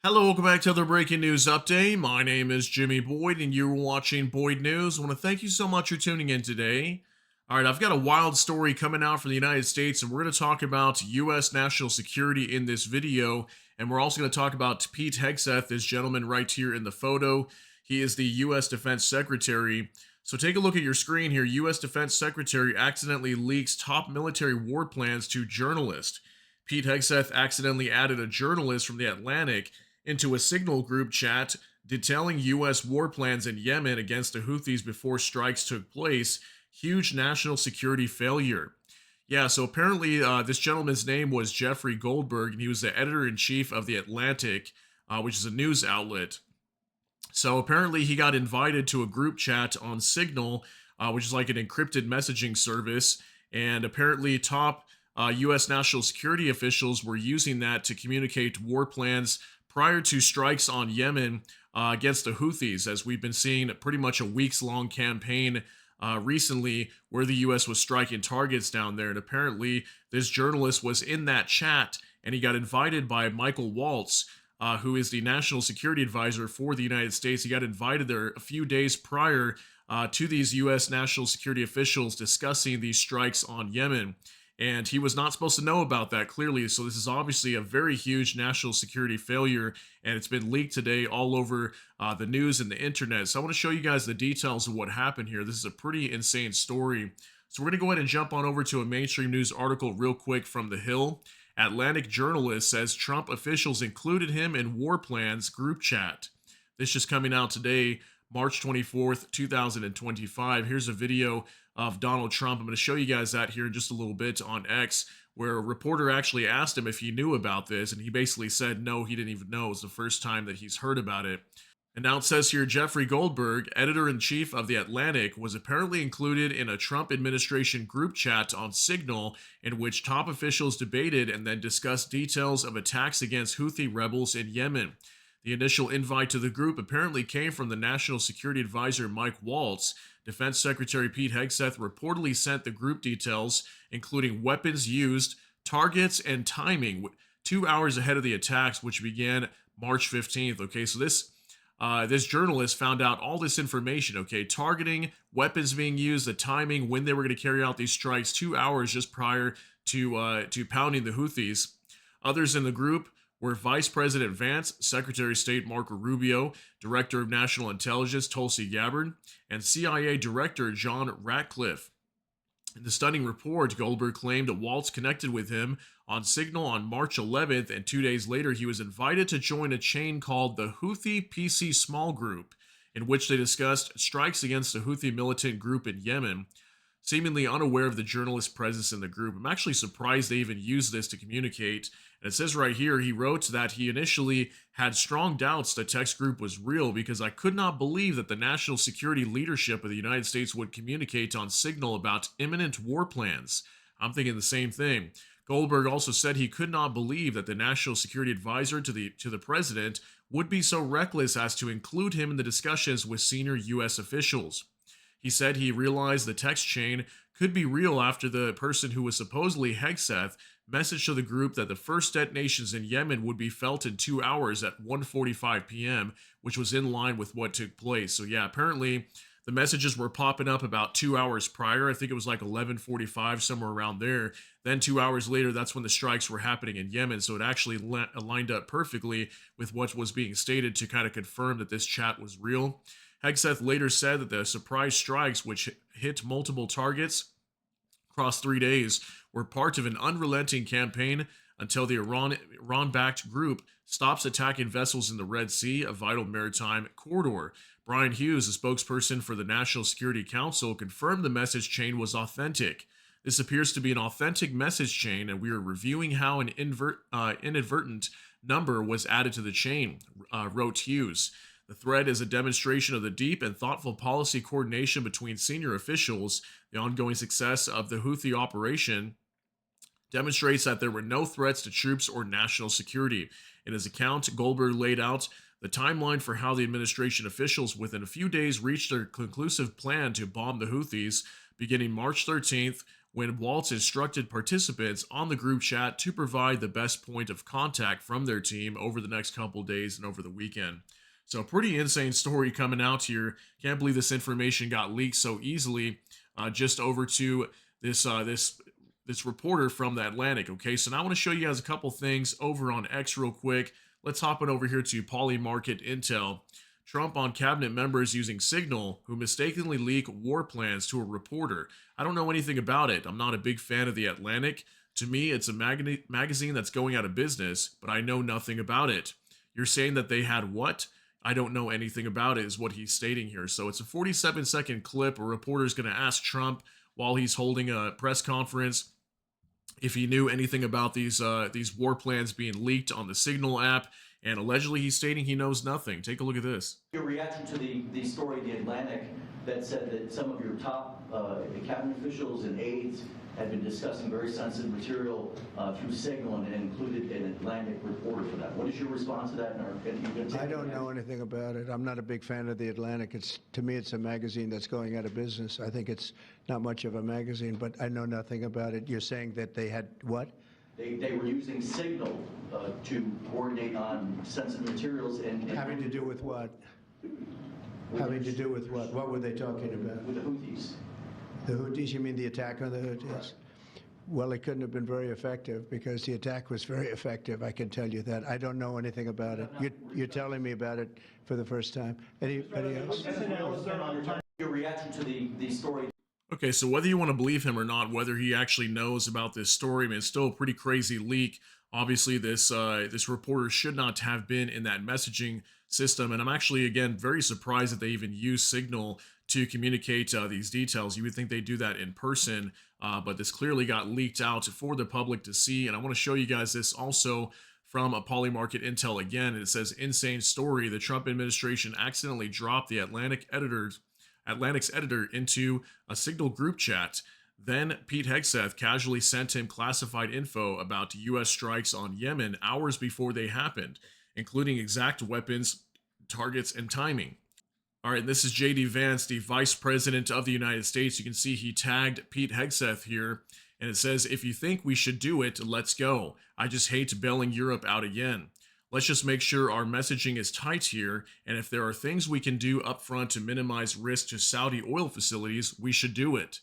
Hello, welcome back to the breaking news update. My name is Jimmy Boyd, and you're watching Boyd News. I want to thank you so much for tuning in today. All right, I've got a wild story coming out from the United States, and we're going to talk about U.S. national security in this video. And we're also going to talk about Pete Hegseth, this gentleman right here in the photo. He is the U.S. Defense Secretary. So take a look at your screen here. U.S. Defense Secretary accidentally leaks top military war plans to journalist. Pete Hegseth accidentally added a journalist from the Atlantic into a Signal group chat detailing U.S. war plans in Yemen against the Houthis before strikes took place. Huge national security failure. Yeah, so apparently this gentleman's name was Jeffrey Goldberg, and he was the editor in chief of The Atlantic, which is a news outlet. So apparently he got invited to a group chat on Signal, which is like an encrypted messaging service. And apparently, top U.S. national security officials were using that to communicate war plans prior to strikes on Yemen against the Houthis, as we've been seeing pretty much a weeks long campaign recently where the U.S. was striking targets down there. And apparently, this journalist was in that chat and he got invited by Michael Waltz. Who is the national security advisor for the United States? He got invited there a few days prior to these U.S. national security officials discussing these strikes on Yemen. And he was not supposed to know about that clearly. So, this is obviously a very huge national security failure. And it's been leaked today all over the news and the internet. So, I want to show you guys the details of what happened here. This is a pretty insane story. So, we're going to go ahead and jump on over to a mainstream news article real quick from The Hill. Atlantic journalist says Trump officials included him in war plans group chat. This just coming out today, March 24th, 2025. Here's a video of Donald Trump. I'm going to show you guys that here in just a little bit on X, where a reporter actually asked him if he knew about this, and he basically said no, he didn't even know. It's the first time that he's heard about it. And now it says here Jeffrey Goldberg, editor in chief of The Atlantic, was apparently included in a Trump administration group chat on Signal in which top officials debated and then discussed details of attacks against Houthi rebels in Yemen. The initial invite to the group apparently came from the National Security Advisor Mike Waltz. Defense Secretary Pete Hegseth reportedly sent the group details, including weapons used, targets, and timing, 2 hours ahead of the attacks, which began March 15th. Okay, so this journalist found out all this information, okay, targeting, weapons being used, the timing, when they were going to carry out these strikes, 2 hours just prior to pounding the Houthis. Others in the group were Vice President Vance, Secretary of State Marco Rubio, Director of National Intelligence Tulsi Gabbard, and CIA Director John Ratcliffe. In the stunning report, Goldberg claimed that Waltz connected with him on Signal on March 11th, and 2 days later, he was invited to join a chain called the Houthi PC Small Group, in which they discussed strikes against the Houthi militant group in Yemen. Seemingly unaware of the journalist's presence in the group, I'm actually surprised they even used this to communicate. And it says right here, he wrote that he initially had strong doubts the text group was real because I could not believe that the national security leadership of the United States would communicate on Signal about imminent war plans. I'm thinking the same thing. Goldberg also said he could not believe that the national security advisor to the president would be so reckless as to include him in the discussions with senior U.S. officials. He said he realized the text chain could be real after the person who was supposedly Hegseth messaged to the group that the first detonations in Yemen would be felt in 2 hours at 1:45 p.m., which was in line with what took place. So yeah, apparently the messages were popping up about 2 hours prior. I think it was like 11:45, somewhere around there. Then 2 hours later, that's when the strikes were happening in Yemen. So it actually lined up perfectly with what was being stated to kind of confirm that this chat was real. Hegseth later said that the surprise strikes, which hit multiple targets across 3 days, were part of an unrelenting campaign until the Iran-backed group stops attacking vessels in the Red Sea, a vital maritime corridor. Brian Hughes, a spokesperson for the National Security Council, confirmed the message chain was authentic. This appears to be an authentic message chain, and we are reviewing how an inadvertent number was added to the chain, wrote Hughes. The thread is a demonstration of the deep and thoughtful policy coordination between senior officials. The ongoing success of the Houthi operation demonstrates that there were no threats to troops or national security. In his account, Goldberg laid out the timeline for how the administration officials within a few days reached their conclusive plan to bomb the Houthis, beginning March 13th when Waltz instructed participants on the group chat to provide the best point of contact from their team over the next couple days and over the weekend. So, pretty insane story coming out here. Can't believe this information got leaked so easily. Just over to this reporter from the Atlantic. Okay, so now I want to show you guys a couple things over on X real quick. Let's hop on over here to Polymarket Intel. Trump on cabinet members using Signal who mistakenly leak war plans to a reporter. I don't know anything about it. I'm not a big fan of the Atlantic. To me, it's a magazine that's going out of business, but I know nothing about it. You're saying that they had what? I don't know anything about it, is what he's stating here. So it's a 47-second clip. A reporter's going to ask Trump while he's holding a press conference if he knew anything about these war plans being leaked on the Signal app, and allegedly he's stating he knows nothing. Take a look at this. Your reaction to the story in the Atlantic that said that some of your top cabinet officials and aides had been discussing very sensitive material through Signal and included an Atlantic reporter for that. What is your response to that? I don't know anything about it. I'm not a big fan of the Atlantic. To me, it's a magazine that's going out of business. I think it's not much of a magazine, but I know nothing about it. You're saying that they had what? They were using Signal to coordinate on sensitive materials and having to do with what? Having to do with what? What were they talking about? With the Houthis. The Houthis? You mean the attack on the Houthis? Right. Well, it couldn't have been very effective because the attack was very effective. I can tell you that. I don't know anything about it. You're telling me about it for the first time. Anybody else? Your reaction to the story. Okay, so whether you want to believe him or not, whether he actually knows about this story, I mean, it's still a pretty crazy leak. Obviously, this reporter should not have been in that messaging system, and I'm actually, again, very surprised that they even use Signal to communicate these details. You would think they'd do that in person, but this clearly got leaked out for the public to see, and I want to show you guys this also from a Polymarket Intel again. It says, insane story, the Trump administration accidentally dropped the Atlantic's editor into a Signal group chat. Then Pete Hegseth casually sent him classified info about U.S. strikes on Yemen hours before they happened, including exact weapons, targets, and timing. All right, this is J.D. Vance, the Vice President of the United States. You can see he tagged Pete Hegseth here, and it says, if you think we should do it, let's go. I just hate bailing Europe out again. Let's just make sure our messaging is tight here, and if there are things we can do up front to minimize risk to Saudi oil facilities, we should do it.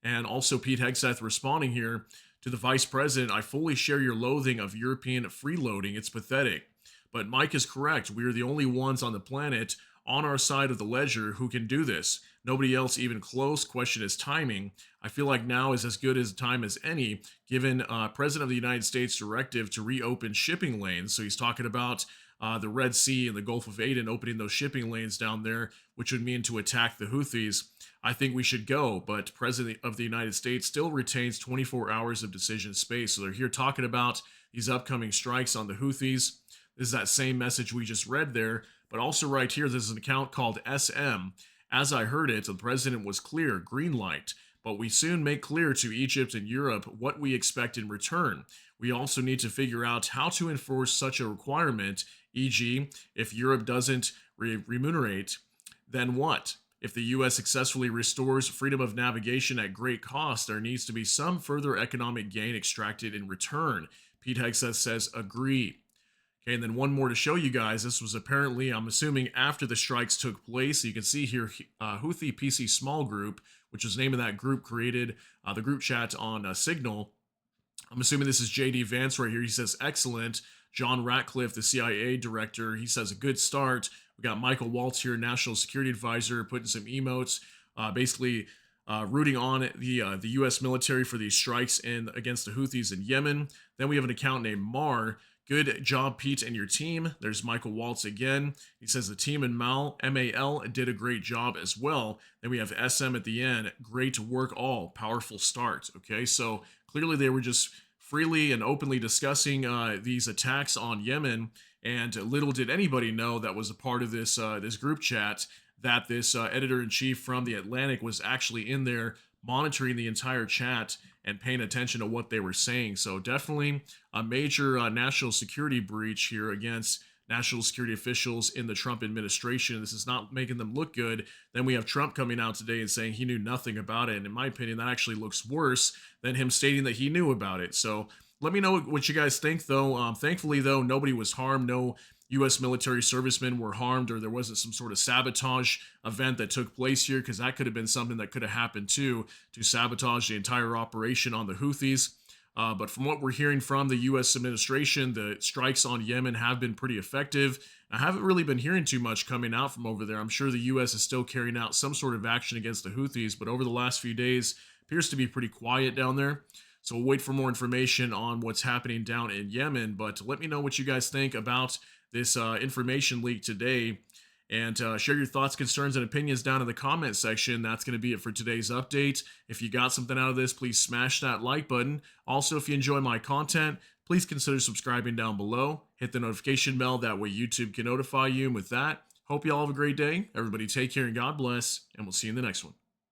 And also Pete Hegseth responding here to the Vice President, I fully share your loathing of European freeloading. It's pathetic. But Mike is correct. We are the only ones on the planet on our side of the ledger who can do this. Nobody else even close. Question is timing. I feel like now is as good as time as any, given President of the United States directive to reopen shipping lanes. So he's talking about the Red Sea and the Gulf of Aden opening those shipping lanes down there, which would mean to attack the Houthis. I think we should go, but President of the United States still retains 24 hours of decision space. So they're here talking about these upcoming strikes on the Houthis. This is that same message we just read there, but also right here, there's an account called SM. As I heard it, the president was clear, green light, but we soon make clear to Egypt and Europe what we expect in return. We also need to figure out how to enforce such a requirement, e.g., if Europe doesn't remunerate, then what? If the U.S. successfully restores freedom of navigation at great cost, there needs to be some further economic gain extracted in return. Pete Hegseth says, agree. Okay, and then one more to show you guys. This was apparently, I'm assuming, after the strikes took place. So you can see here, Houthi PC Small Group, which was the name of that group, created the group chat on Signal. I'm assuming this is J.D. Vance right here. He says, excellent. John Ratcliffe, the CIA director, he says, a good start. We got Michael Waltz here, National Security Advisor, putting some emotes, basically rooting on the U.S. military for these strikes against the Houthis in Yemen. Then we have an account named Mar. Good job, Pete, and your team. There's Michael Waltz again. He says the team in MAL did a great job as well. Then we have SM at the end. Great work all. Powerful start. Okay, so clearly they were just freely and openly discussing these attacks on Yemen, and little did anybody know that was a part of this group chat that this editor-in-chief from The Atlantic was actually in there monitoring the entire chat and paying attention to what they were saying. So definitely a major national security breach here against national security officials in the Trump administration. This is not making them look good. Then we have Trump coming out today and saying he knew nothing about it. And in my opinion, that actually looks worse than him stating that he knew about it. So let me know what you guys think, though. Thankfully, though, nobody was harmed. No U.S. military servicemen were harmed, or there wasn't some sort of sabotage event that took place here, because that could have been something that could have happened too, to sabotage the entire operation on the Houthis. But from what we're hearing from the U.S. administration, the strikes on Yemen have been pretty effective. I haven't really been hearing too much coming out from over there. I'm sure the U.S. is still carrying out some sort of action against the Houthis, but over the last few days, appears to be pretty quiet down there. So we'll wait for more information on what's happening down in Yemen. But let me know what you guys think about this information leak today. And share your thoughts, concerns, and opinions down in the comment section. That's going to be it for today's update. If you got something out of this, please smash that like button. Also, if you enjoy my content, please consider subscribing down below. Hit the notification bell. That way YouTube can notify you. And with that, hope you all have a great day. Everybody take care and God bless. And we'll see you in the next one.